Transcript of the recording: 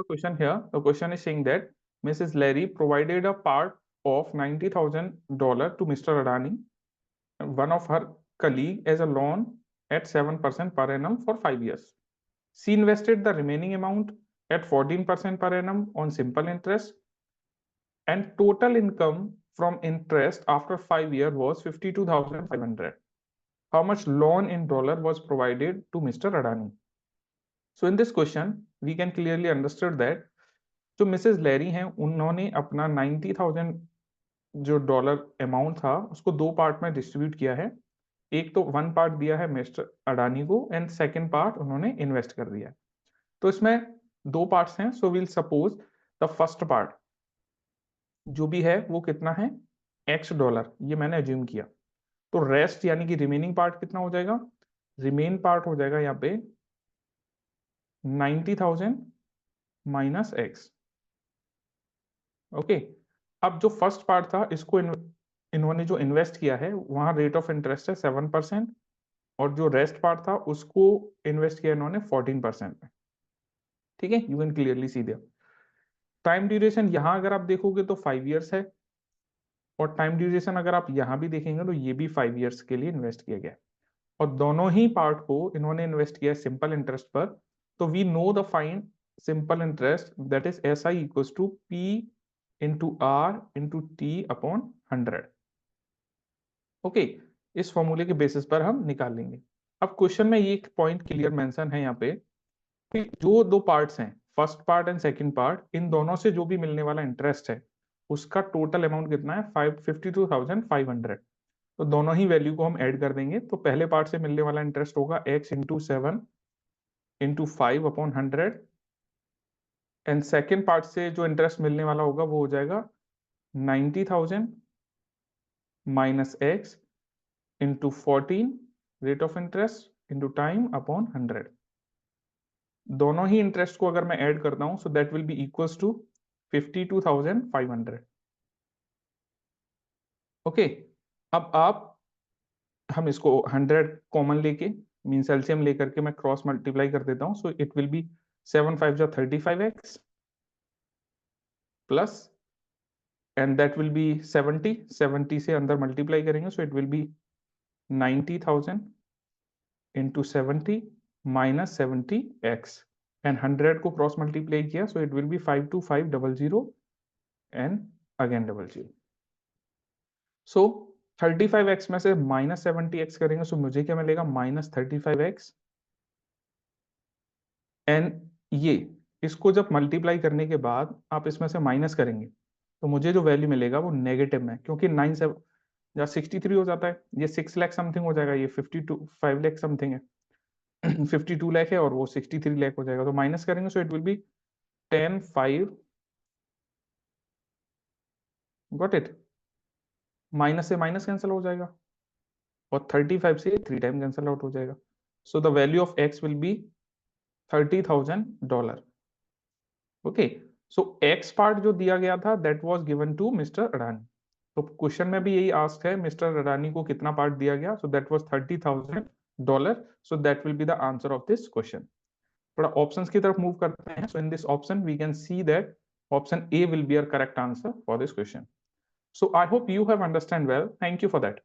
the question here. The question is saying that Mrs. Larry provided a part of $90,000 to Mr. Adani, one of her colleague, as a loan at 7% per annum for 5 years. She invested the remaining amount at 14% per annum on simple interest, and total income from interest after 5 years was 52,500. How much loan in dollar was provided to Mr. Adani? So in this question we can clearly understood that जो Mrs Larry हैं उन्होंने अपना 90,000 जो dollar amount था उसको दो part में distribute किया है. एक तो वन पार्ट दिया है मिस्टर अडानी को एंड सेकंड पार्ट उन्होंने इन्वेस्ट कर दिया है. तो इसमें दो पार्ट्स हैं. So will suppose the first part जो भी है वो कितना है एक्स डॉलर, ये मैंने अज्यूम किया. तो रेस्ट यानी कि रिमेनिंग पार्ट कितना हो जाएगा? रिमेन पार्ट हो जाएगा यहाँ पे 90,000 माइनस एक्स. ओके, अब जो फर्स्ट पार्ट था इसको इन्होंने जो इन्वेस्ट किया है वहां रेट ऑफ इंटरेस्ट है 7%, और जो रेस्ट पार्ट था उसको इन्वेस्ट किया इन्होंने 14% में. ठीक है, यू कैन क्लियरली सी दिया. टाइम ड्यूरेशन यहां अगर आप देखोगे तो 5 इयर्स है, और टाइम ड्यूरेशन अगर आप यहां भी देखेंगे तो ये भी 5 इयर्स के लिए इन्वेस्ट किया गया, और दोनों ही पार्ट को इन्होंने इन्वेस्ट किया सिंपल इंटरेस्ट पर. तो we know the find simple interest, that is S I equals to P into R into T upon 100. Okay, इस फॉर्मूले के बेसिस पर हम निकाल लेंगे. अब क्वेश्चन में ये एक पॉइंट क्लियर मेंशन है यहाँ पे कि जो दो पार्ट्स हैं first part and second part, इन दोनों से जो भी मिलने वाला इंटरेस्ट है उसका टोटल अमाउंट कितना है 52,500. तो दोनों ही वैल्यू को हम ऐड कर देंगे. तो पहले पार्ट से मिलने वाला इंटरेस्ट होगा x into 7 into 5 upon 100, and second part से जो इंटरेस्ट मिलने वाला होगा वो हो जाएगा 90,000 minus x into 14 rate of interest into time upon 100. दोनों ही इंटरेस्ट को अगर मैं ऐड करता हूं so that will be equals to 52,500. Okay, अब हम इसको 100 कॉमन लेके मीन्स एलसीएम लेकर के मैं क्रॉस मल्टीप्लाई कर देता हूं. सो इट विल बी 7 5 जा 35x plus and that will B 70 से अंदर मल्टीप्लाई करेंगे so it will be 90,000 into 70 minus 70x, and 100 को क्रॉस मल्टीप्लाई किया so it will be 52500 and again 00. So 35x में से माइनस 70x करेंगे सो मुझे क्या मिलेगा माइनस 35x, एंड ये इसको जब मल्टीप्लाई करने के बाद आप इसमें से माइनस करेंगे तो मुझे जो वैल्यू मिलेगा वो नेगेटिव में, क्योंकि 9 7 या 63 हो जाता है, ये 6 लाख समथिंग हो जाएगा, ये 5 लाख समथिंग है 52 लाख है और वो 63 लाख हो जाएगा. तो माइनस करेंगे so it will be 10 5, got it. Minus से माइनस कैंसिल हो जाएगा और 35 से 3 टाइम कैंसिल आउट हो जाएगा. So the value of X will be $30,000. Okay, so X part जो दिया गया था that was given to mister Adani. तो क्वेश्चन में भी यही आस्क्ड है मिस्टर अडानी को कितना पार्ट दिया गया, so that was $30,000. So that will be the answer of this question. थोड़ा ऑप्शंस की तरफ मूव करते हैं. So in this option we can see that option A will be our correct answer for this question. So I hope you have understand well. Thank you for that.